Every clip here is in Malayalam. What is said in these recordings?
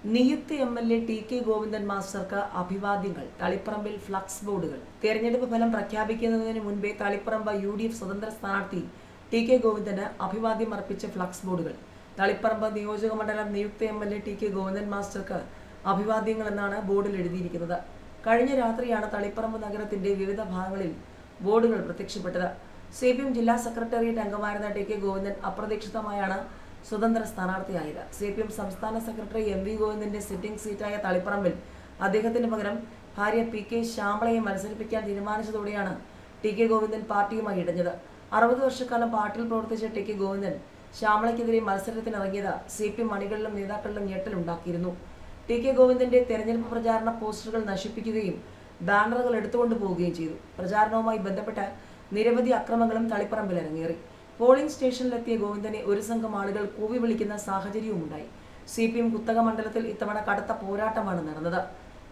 നിയുക്ത എം.എൽ.എ. ടി.കെ. ഗോവിന്ദൻ മാസ്റ്റർക്ക് അഭിവാദ്യങ്ങൾ. തളിപ്പറമ്പിൽ ഫ്ലക്സ് ബോർഡുകൾ. തെരഞ്ഞെടുപ്പ് ഫലം പ്രഖ്യാപിക്കുന്നതിന് മുൻപേ തളിപ്പറമ്പ് യു.ഡി.എഫ് സ്വതന്ത്ര സ്ഥാനാർത്ഥി ടി.കെ. ഗോവിന്ദന് അഭിവാദ്യം അർപ്പിച്ച ഫ്ലക്സ് ബോർഡുകൾ. തളിപ്പറമ്പ് നിയോജകമണ്ഡലം നിയുക്ത എം.എൽ.എ. ടി.കെ. ഗോവിന്ദൻ മാസ്റ്റർക്ക് അഭിവാദ്യങ്ങൾ എന്നാണ് ബോർഡിൽ എഴുതിയിരിക്കുന്നത്. കഴിഞ്ഞ രാത്രിയാണ് തളിപ്പറമ്പ് നഗരത്തിന്റെ വിവിധ ഭാഗങ്ങളിൽ ബോർഡുകൾ പ്രത്യക്ഷപ്പെട്ടത്. CPM ജില്ലാ സെക്രട്ടേറിയറ്റ് അംഗമായിരുന്ന ടി.കെ. ഗോവിന്ദൻ അപ്രതീക്ഷിതമായാണ് സ്വതന്ത്ര സ്ഥാനാർത്ഥിയായത്. CPM സംസ്ഥാന സെക്രട്ടറി M.V. ഗോവിന്ദന്റെ സിറ്റിംഗ് സീറ്റായ തളിപ്പറമ്പിൽ അദ്ദേഹത്തിന് പകരം ഭാര്യ P.K. ശ്യാമളയെ മത്സരിപ്പിക്കാൻ തീരുമാനിച്ചതോടെയാണ് ടി.കെ. ഗോവിന്ദൻ പാർട്ടിയുമായി ഇടഞ്ഞത്. 60 വർഷക്കാലം പാർട്ടിയിൽ പ്രവർത്തിച്ച ടി.കെ. ഗോവിന്ദൻ ശ്യാമളയ്ക്കെതിരെ മത്സരത്തിനിറങ്ങിയത് CPM അണികളിലും നേതാക്കളിലും ഞെട്ടലുണ്ടാക്കിയിരുന്നു. ടി.കെ. ഗോവിന്ദന്റെ തെരഞ്ഞെടുപ്പ് പ്രചാരണ പോസ്റ്ററുകൾ നശിപ്പിക്കുകയും ബാനറുകൾ എടുത്തുകൊണ്ടു പോവുകയും ചെയ്തു. പ്രചാരണവുമായി ബന്ധപ്പെട്ട് നിരവധി അക്രമങ്ങളും തളിപ്പറമ്പിൽ അരങ്ങേറി. പോളിംഗ് സ്റ്റേഷനിലെത്തിയ ഗോവിന്ദനെ ഒരു സംഘം ആളുകൾ കൂവി വിളിക്കുന്ന സാഹചര്യവുമുണ്ടായി. CPM കുത്തക മണ്ഡലത്തിൽ ഇത്തവണ കടുത്ത പോരാട്ടമാണ് നടന്നത്.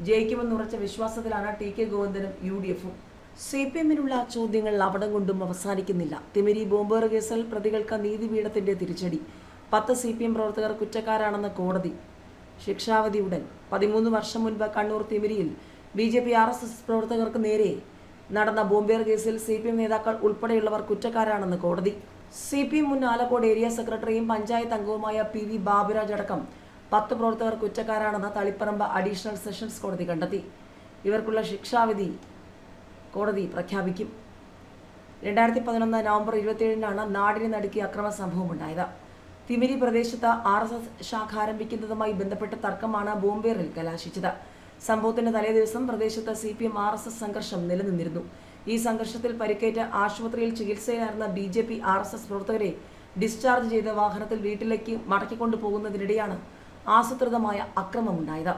ജയിക്കുമെന്നുറച്ച വിശ്വാസത്തിലാണ് ടി.കെ. ഗോവിന്ദനും UDF-ഉം. CPM-നുള്ള ചോദ്യങ്ങൾ അവിടം കൊണ്ടും അവസാനിക്കുന്നില്ല. തിമിരി ബോംബേറ് കേസിൽ പ്രതികൾക്ക് നീതിപീഠത്തിന്റെ തിരിച്ചടി. 10 CPM പ്രവർത്തകർ കുറ്റക്കാരാണെന്ന് കോടതി. ശിക്ഷാവധി ഉടൻ. 13 വർഷം മുൻപ് കണ്ണൂർ തിമിരിയിൽ BJP-RSS പ്രവർത്തകർക്ക് നേരെ നടന്ന ബോംബേർ കേസിൽ CPM നേതാക്കൾ ഉൾപ്പെടെയുള്ളവർ കുറ്റക്കാരാണെന്ന് കോടതി. CPM മുൻ ആലക്കോട് ഏരിയ സെക്രട്ടറിയും പഞ്ചായത്ത് അംഗവുമായ PV ബാബുരാജ് അടക്കം 10 പ്രവർത്തകർ കുറ്റക്കാരാണെന്ന് തളിപ്പറമ്പ് അഡീഷണൽ സെഷൻസ് കോടതി കണ്ടെത്തി. ഇവർക്കുള്ള ശിക്ഷാവിധി കോടതി പ്രഖ്യാപിക്കും. 2011 നവംബർ 27-നാണ് നാടിനെ നടുക്കിയ അക്രമ സംഭവമുണ്ടായത്. തിമിരി പ്രദേശത്ത് RSS ശാഖ ആരംഭിക്കുന്നതുമായി ബന്ധപ്പെട്ട തർക്കമാണ് ബോംബേറിൽ കലാശിച്ചത്. സംഭവത്തിന്റെ തലേദിവസം പ്രദേശത്ത് CPM-RSS സംഘർഷം നിലനിന്നിരുന്നു. ഈ സംഘർഷത്തിൽ പരിക്കേറ്റ് ആശുപത്രിയിൽ ചികിത്സയിലായിരുന്ന BJP-RSS പ്രവർത്തകരെ ഡിസ്ചാർജ് ചെയ്ത വാഹനത്തിൽ വീട്ടിലേക്ക് മടക്കിക്കൊണ്ടു പോകുന്നതിനിടെയാണ് ആസൂത്രിതമായ അക്രമമുണ്ടായത്.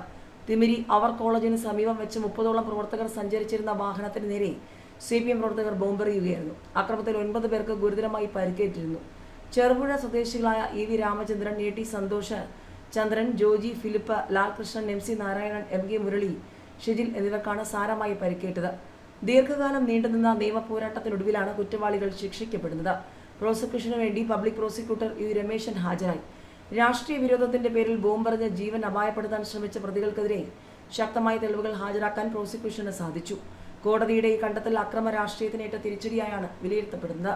തിമിരി അവർ കോളേജിന് സമീപം വെച്ച് 30ഓളം പ്രവർത്തകർ സഞ്ചരിച്ചിരുന്ന വാഹനത്തിന് നേരെ CPM പ്രവർത്തകർ ബോംബെറിയുകയായിരുന്നു. അക്രമത്തിൽ 9 പേർക്ക് ഗുരുതരമായി പരിക്കേറ്റിരുന്നു. ചെറുപുഴ സ്വദേശികളായ EV Ramachandran, AT Santhosh, Chandran, Joji, Philip, Lalkrishnan, MC Narayanan, MK Murali, Shijil എന്നിവർക്കാണ് സാരമായി പരിക്കേറ്റത്. ദീർഘകാലം നീണ്ടുനിന്ന നിയമപോരാട്ടത്തിനൊടുവിലാണ് കുറ്റവാളികൾ ശിക്ഷിക്കപ്പെടുന്നത്. പ്രോസിക്യൂഷനു വേണ്ടി പബ്ലിക് പ്രോസിക്യൂട്ടർ U. രമേശൻ ഹാജരായി. രാഷ്ട്രീയ വിരോധത്തിന്റെ പേരിൽ ബോംബെറിഞ്ഞ് ജീവൻ അപായപ്പെടുത്താൻ ശ്രമിച്ച പ്രതികൾക്കെതിരെ ശക്തമായ തെളിവുകൾ ഹാജരാക്കാൻ പ്രോസിക്യൂഷന് സാധിച്ചു. കോടതിയുടെ ഈ കണ്ടെത്തൽ അക്രമ രാഷ്ട്രീയത്തിനേറ്റ തിരിച്ചടിയായാണ് വിലയിരുത്തപ്പെടുന്നത്.